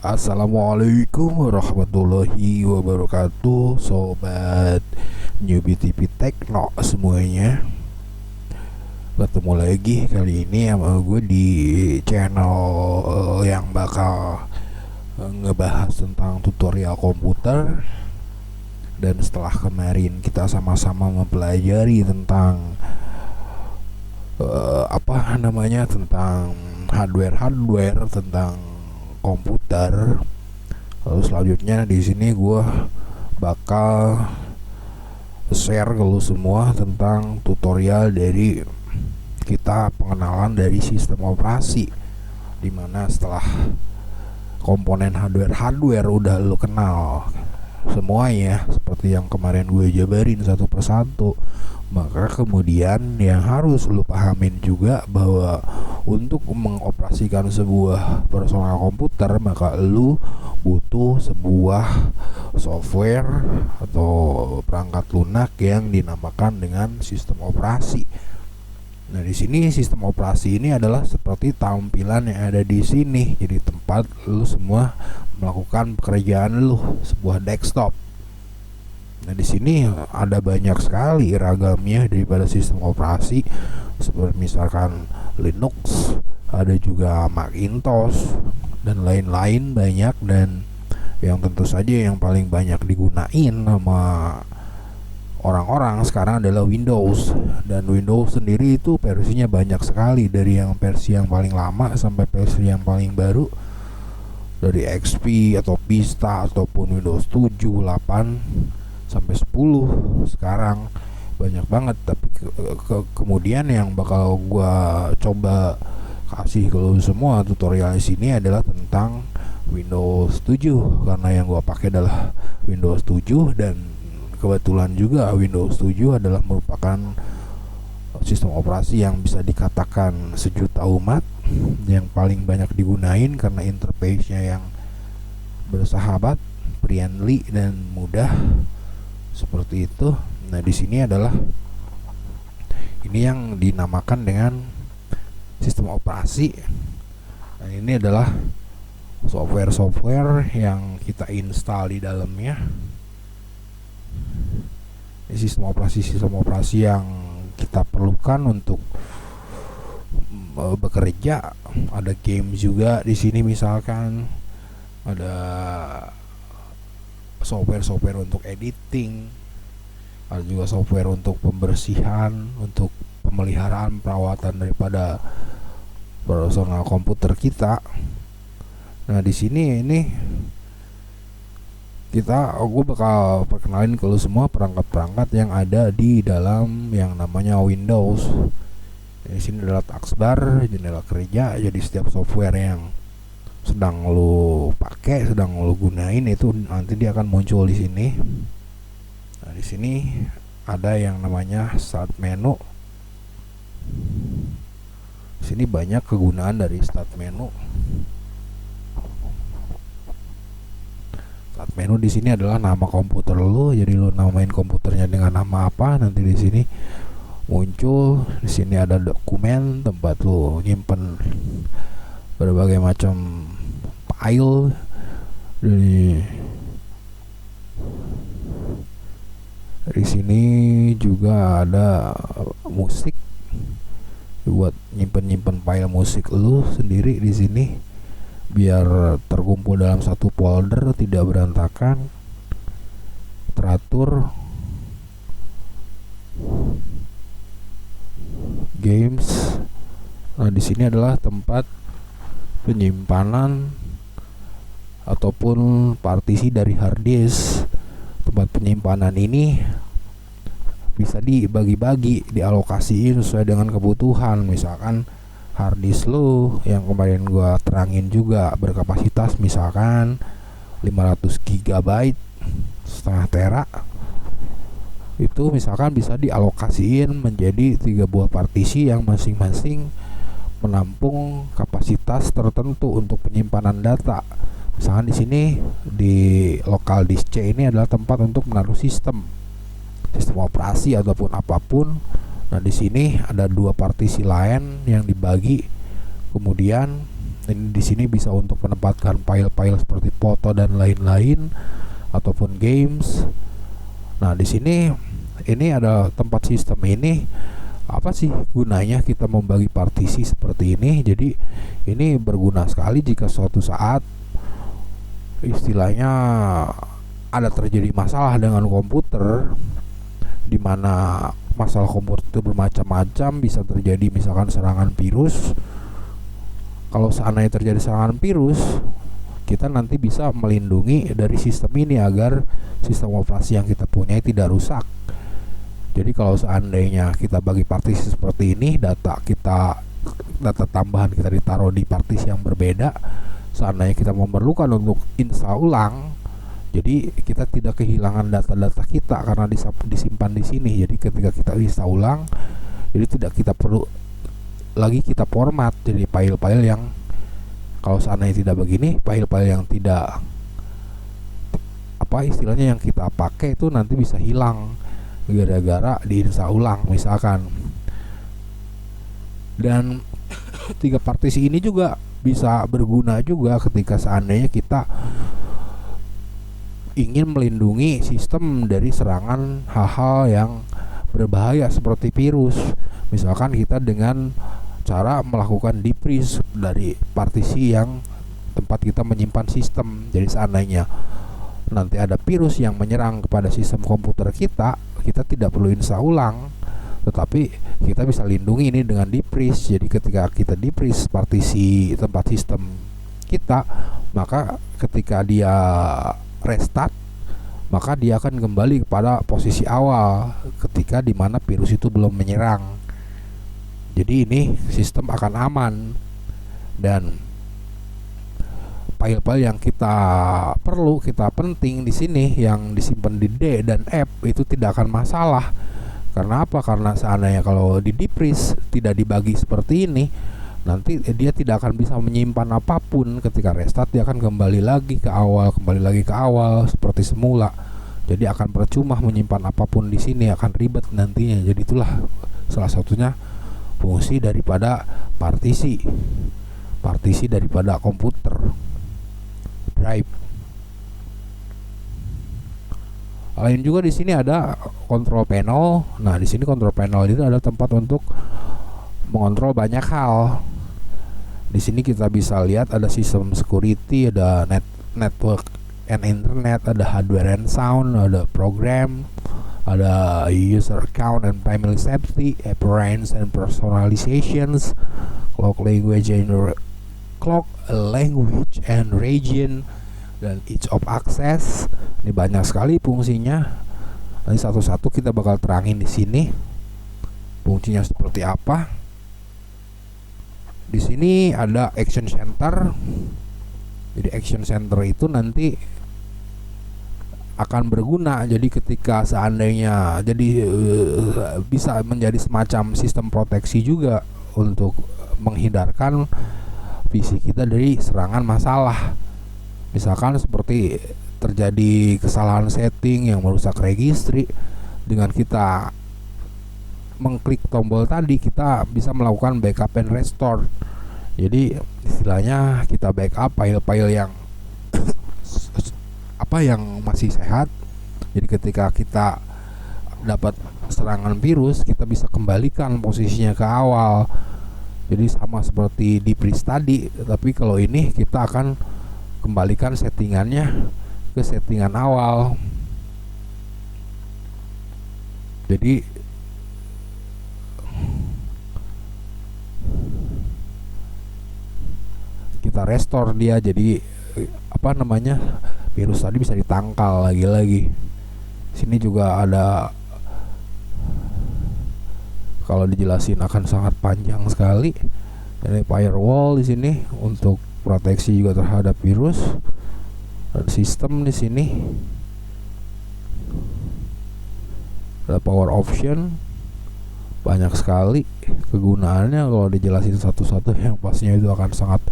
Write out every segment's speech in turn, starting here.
Assalamualaikum warahmatullahi wabarakatuh, sobat Newbie TV Tekno semuanya. Ketemu lagi kali ini sama gue di channel yang bakal ngebahas tentang tutorial komputer. Dan setelah kemarin kita sama-sama mempelajari tentang tentang hardware, tentang komputer. Lalu selanjutnya di sini gue bakal share ke lu semua tentang tutorial dari kita pengenalan dari sistem operasi, dimana setelah komponen hardware udah lu kenal semuanya seperti yang kemarin gue jabarin satu persatu, maka kemudian yang harus lu pahamin juga bahwa untuk mengoperasikan sebuah personal komputer maka lu butuh sebuah software atau perangkat lunak yang dinamakan dengan sistem operasi. Nah, di sini sistem operasi ini adalah seperti tampilan yang ada di sini. Jadi tempat lu semua melakukan pekerjaan lu, sebuah desktop. Nah, di sini ada banyak sekali ragamnya daripada sistem operasi, seperti misalkan Linux, ada juga Macintosh dan lain-lain banyak. Dan yang tentu saja yang paling banyak digunain sama orang-orang sekarang adalah Windows. Dan Windows sendiri itu versinya banyak sekali, dari yang versi yang paling lama sampai versi yang paling baru, dari XP atau Vista ataupun Windows 7, 8 sampai 10 sekarang banyak banget. Tapi kemudian yang bakal gua coba kasih ke lu semua tutorial di sini adalah tentang Windows 7, karena yang gua pakai adalah Windows 7 dan kebetulan juga Windows 7 adalah merupakan sistem operasi yang bisa dikatakan sejuta umat, yang paling banyak digunain karena interface-nya yang bersahabat, friendly dan mudah seperti itu. Nah, di sini adalah ini yang dinamakan dengan sistem operasi. Dan ini adalah software yang kita install di dalamnya. Ini sistem operasi yang kita perlukan untuk bekerja. Ada game juga di sini, misalkan ada software untuk editing, ada juga software untuk pembersihan, untuk pemeliharaan perawatan daripada personal komputer kita. Nah, di sini ini gue bakal perkenalin ke lu semua perangkat-perangkat yang ada di dalam yang namanya Windows. Di sini adalah taskbar, jendela kerja. Jadi setiap software yang sedang lu pakai, sedang lu gunain, itu nanti dia akan muncul di sini. Nah, di sini ada yang namanya start menu. Di sini banyak kegunaan dari start menu. Start menu di sini adalah nama komputer lu. Jadi lu namain komputernya dengan nama apa, nanti di sini muncul. Di sini ada dokumen, tempat lu nyimpen berbagai macam file. Dari sini juga ada musik, buat nyimpen file musik lu sendiri di sini biar terkumpul dalam satu folder, tidak berantakan, teratur. Games. Nah, di sini adalah tempat penyimpanan ataupun partisi dari hard disk. Tempat penyimpanan ini bisa dibagi-bagi, dialokasiin sesuai dengan kebutuhan. Misalkan hard disk lu yang kemarin gua terangin juga berkapasitas misalkan 500 GB, setengah tera, itu misalkan bisa dialokasiin menjadi 3 buah partisi yang masing-masing menampung kapasitas tertentu untuk penyimpanan data. Misalkan di sini di local disk C ini adalah tempat untuk menaruh sistem operasi ataupun apapun. Nah, di sini ada 2 partisi lain yang dibagi. Kemudian Ini di sini bisa untuk menempatkan file-file seperti foto dan lain-lain ataupun games. Nah, di sini ini ada tempat sistem ini. Apa sih gunanya kita membagi partisi seperti ini? Jadi ini berguna sekali jika suatu saat istilahnya ada terjadi masalah dengan komputer, di mana masalah komputer itu bermacam-macam, bisa terjadi misalkan serangan virus. Kalau seandainya terjadi serangan virus, kita nanti bisa melindungi dari sistem ini agar sistem operasi yang kita punya tidak rusak. Jadi kalau seandainya kita bagi partisi seperti ini, data tambahan kita ditaruh di partisi yang berbeda, seandainya kita memerlukan untuk install ulang, jadi kita tidak kehilangan data-data kita karena disimpan di sini. Jadi ketika kita install ulang, jadi tidak kita perlu lagi kita format jadi file-file yang, kalau seandainya tidak begini, file-file yang tidak istilahnya yang kita pakai itu nanti bisa hilang gara-gara diinstal ulang misalkan. Dan 3 partisi ini juga bisa berguna juga ketika seandainya kita ingin melindungi sistem dari serangan hal-hal yang berbahaya seperti virus. Misalkan kita dengan cara melakukan defreeze dari partisi yang tempat kita menyimpan sistem. Jadi seandainya nanti ada virus yang menyerang kepada sistem komputer kita tidak perlu install ulang, tetapi kita bisa lindungi ini dengan defreeze. Jadi ketika kita defreeze partisi tempat sistem kita, maka ketika dia restart, maka dia akan kembali kepada posisi awal ketika dimana virus itu belum menyerang. Jadi ini sistem akan aman, dan file-file yang kita penting di sini yang disimpan di D dan F itu tidak akan masalah. Karena apa? Karena seandainya kalau di defreeze tidak dibagi seperti ini, nanti dia tidak akan bisa menyimpan apapun. Ketika restart dia akan kembali lagi ke awal seperti semula. Jadi akan percuma menyimpan apapun di sini, akan ribet nantinya. Jadi itulah salah satunya fungsi daripada partisi daripada komputer drive. Lain juga di sini ada control panel. Nah, di sini control panel itu ada tempat untuk mengontrol banyak hal. Di sini kita bisa lihat ada sistem security, ada network and internet, ada hardware and sound, ada program, ada user account and family safety, appearance and personalizations, clock language and region, dan each of access. Ini banyak sekali fungsinya. Nanti satu-satu kita bakal terangin di sini fungsinya seperti apa. Di sini ada action center. Jadi action center itu nanti akan berguna. Jadi ketika seandainya bisa menjadi semacam sistem proteksi juga untuk menghindarkan PC kita dari serangan masalah. Misalkan seperti terjadi kesalahan setting yang merusak registry, dengan kita mengklik tombol tadi kita bisa melakukan backup and restore. Jadi istilahnya kita backup file-file yang yang masih sehat. Jadi ketika kita dapat serangan virus, kita bisa kembalikan posisinya ke awal. Jadi sama seperti di freeze tadi, tapi kalau ini kita akan kembalikan settingannya ke settingan awal. Jadi kita restore dia, jadi virus tadi bisa ditangkal lagi. Sini juga ada, kalau dijelasin akan sangat panjang sekali. Jadi firewall di sini untuk proteksi juga terhadap virus. Ada sistem di sini. Ada power option. Banyak sekali kegunaannya, kalau dijelasin satu-satu yang pastinya itu akan sangat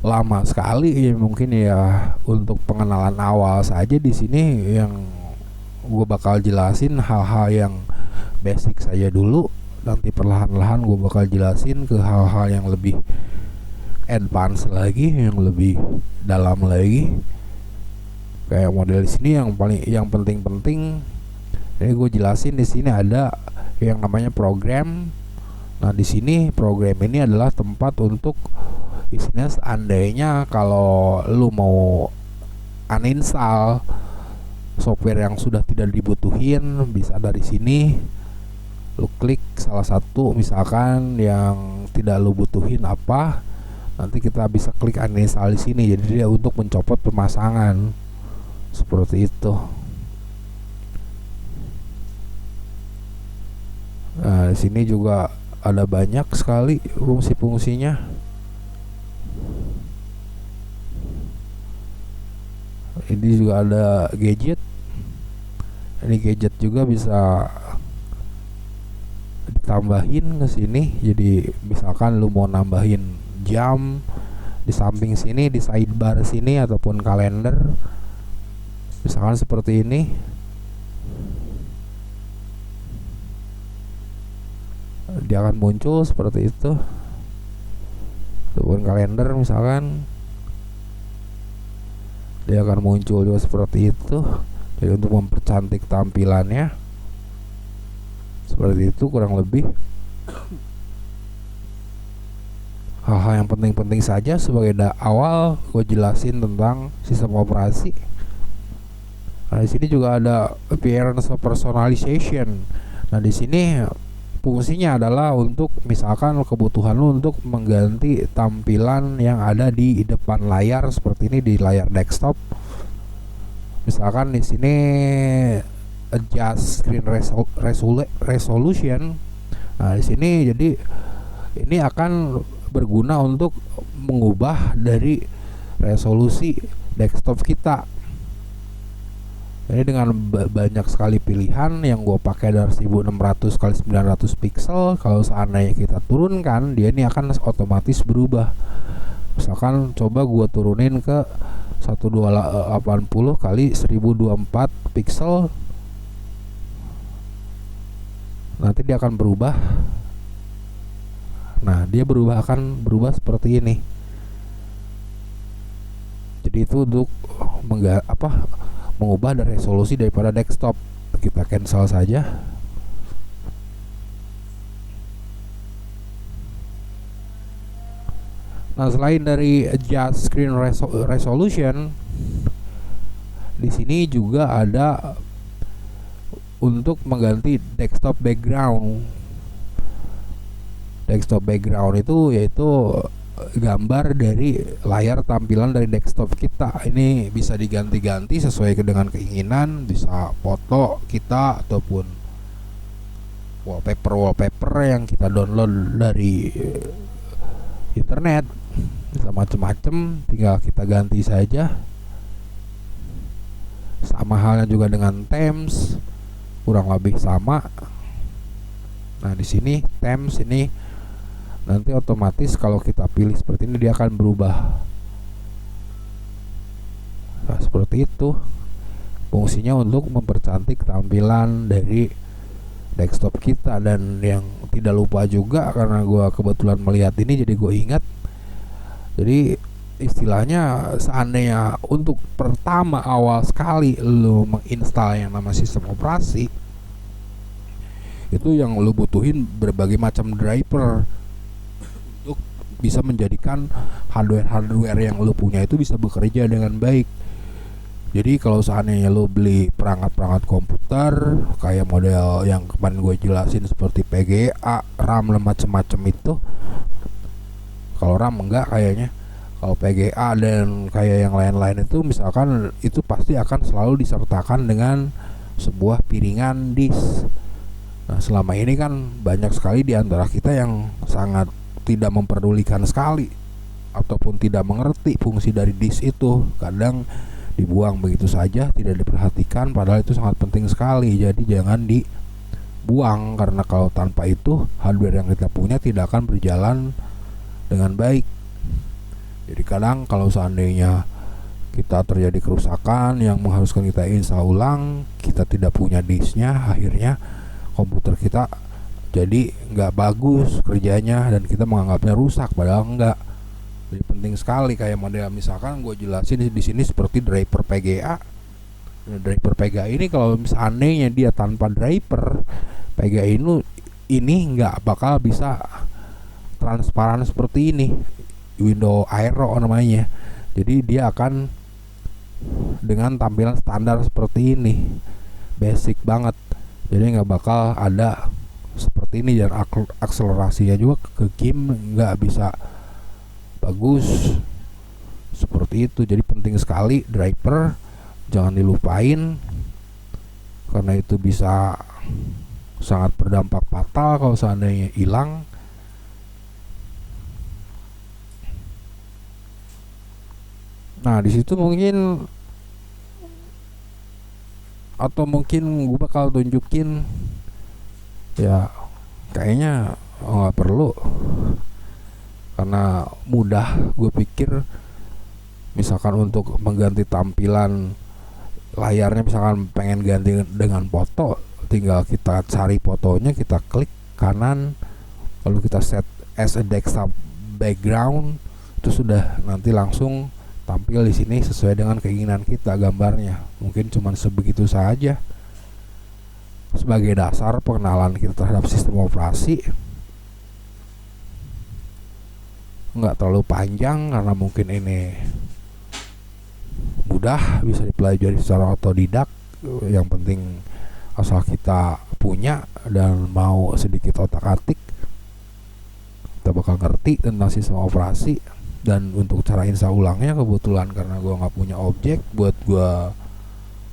lama sekali. Ya, mungkin ya untuk pengenalan awal saja di sini yang gue bakal jelasin hal-hal yang basic saja dulu. Nanti perlahan-lahan gue bakal jelasin ke hal-hal yang lebih advance lagi, yang lebih dalam lagi. Kayak model di sini yang penting-penting. Ini gue jelasin, di sini ada yang namanya program. Nah, di sini program ini adalah tempat untuk isinya seandainya kalau lu mau uninstall software yang sudah tidak dibutuhin, bisa dari sini lu klik salah satu, misalkan yang tidak lu butuhin apa, nanti kita bisa klik uninstall di sini. Jadi dia untuk mencopot pemasangan seperti itu. Nah, di sini juga ada banyak sekali fungsi-fungsinya. Ini juga ada gadget. Ini gadget juga bisa ditambahin ke sini. Jadi misalkan lu mau nambahin jam di samping sini, di sidebar sini, ataupun kalender, misalkan seperti ini. Dia akan muncul seperti itu. Ataupun kalender misalkan, dia akan muncul juga seperti itu. Jadi untuk mempercantik tampilannya seperti itu kurang lebih. Hal-hal yang penting-penting saja sebagai awal gue jelasin tentang sistem operasi. Nah, di sini juga ada appearance personalization. Nah, di sini fungsinya adalah untuk misalkan kebutuhan lu untuk mengganti tampilan yang ada di depan layar seperti ini, di layar desktop. Misalkan di sini adjust screen resolution. Nah, di sini jadi ini akan berguna untuk mengubah dari resolusi desktop kita. Jadi dengan banyak sekali pilihan yang gue pakai dari 1600 x 900 pixel, kalau seandainya kita turunkan, dia ini akan otomatis berubah. Misalkan coba gue turunin ke 1280 x 1024 pixel, nanti dia akan berubah. Nah, dia akan berubah seperti ini. Jadi itu untuk mengubah dari resolusi daripada desktop. Kita cancel saja. Nah, selain dari adjust screen resolution, di sini juga ada untuk mengganti desktop background. Desktop background itu yaitu gambar dari layar tampilan dari desktop kita. Ini bisa diganti-ganti sesuai dengan keinginan, bisa foto kita ataupun wallpaper yang kita download dari internet, bisa macam-macam, tinggal kita ganti saja. Sama halnya juga dengan themes, kurang lebih sama. Nah, di sini themes ini nanti otomatis kalau kita pilih seperti ini dia akan berubah. Nah, seperti itu fungsinya untuk mempercantik tampilan dari desktop kita. Dan yang tidak lupa juga, karena gue kebetulan melihat ini jadi gue ingat, jadi istilahnya seandainya untuk pertama awal sekali lo menginstal yang nama sistem operasi, itu yang lo butuhin berbagai macam driver untuk bisa menjadikan hardware yang lo punya itu bisa bekerja dengan baik. Jadi kalau seandainya lo beli perangkat komputer kayak model yang kemarin gue jelasin seperti PGA, RAM, macam-macam itu. Kalau RAM enggak kayaknya. Kalau PGA dan kayak yang lain-lain itu misalkan itu pasti akan selalu disertakan dengan sebuah piringan disk. Nah, selama ini kan banyak sekali di antara kita yang sangat tidak memperdulikan sekali ataupun tidak mengerti fungsi dari disk itu. Kadang dibuang begitu saja, tidak diperhatikan, padahal itu sangat penting sekali. Jadi jangan dibuang, karena kalau tanpa itu hardware yang kita punya tidak akan berjalan dengan baik. Jadi kadang kalau seandainya kita terjadi kerusakan yang mengharuskan kita install ulang, kita tidak punya disknya, akhirnya komputer kita jadi nggak bagus kerjanya dan kita menganggapnya rusak, padahal enggak. Jadi penting sekali kayak model misalkan gue jelasin di sini seperti driver PGA. Nah, driver PGA ini kalau seandainya dia tanpa driver PGA ini nggak bakal bisa transparan seperti ini, window aero namanya. Jadi dia akan dengan tampilan standar seperti ini, basic banget. Jadi nggak bakal ada seperti ini, dan akselerasinya juga ke game nggak bisa bagus seperti itu. Jadi penting sekali driver, jangan dilupain karena itu bisa sangat berdampak fatal kalau seandainya hilang. Nah di situ mungkin, atau mungkin gue bakal tunjukin ya, kayaknya nggak perlu karena mudah. Gue pikir misalkan untuk mengganti tampilan layarnya, misalkan pengen ganti dengan foto, tinggal kita cari fotonya, kita klik kanan, lalu kita set as a desktop background, itu sudah nanti langsung tampil di sini sesuai dengan keinginan kita gambarnya. Mungkin cuman sebegitu saja sebagai dasar pengenalan kita terhadap sistem operasi. Nggak terlalu panjang karena mungkin ini mudah, bisa dipelajari secara otodidak. Yang penting asal kita punya dan mau sedikit otak-atik, kita bakal ngerti tentang sistem operasi. Dan untuk cara install ulangnya, kebetulan karena gue nggak punya objek buat gue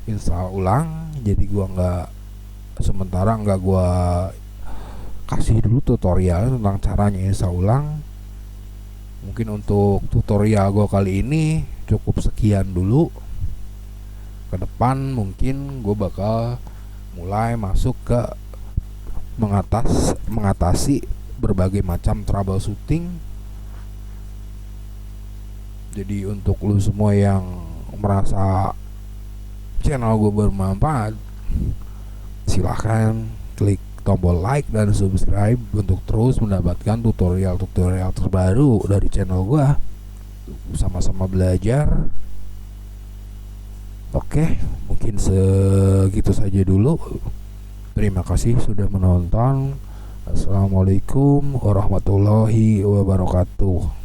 install ulang, jadi gue sementara nggak gue kasih dulu tutorial tentang caranya install ulang. Mungkin untuk tutorial gue kali ini cukup sekian dulu. Ke depan mungkin gue bakal mulai masuk ke mengatasi berbagai macam troubleshooting. Jadi untuk lu semua yang merasa channel gue bermanfaat, silahkan klik tombol like dan subscribe untuk terus mendapatkan tutorial-tutorial terbaru dari channel gue. Sama-sama belajar. Oke, mungkin segitu saja dulu. Terima kasih sudah menonton. Assalamualaikum warahmatullahi wabarakatuh.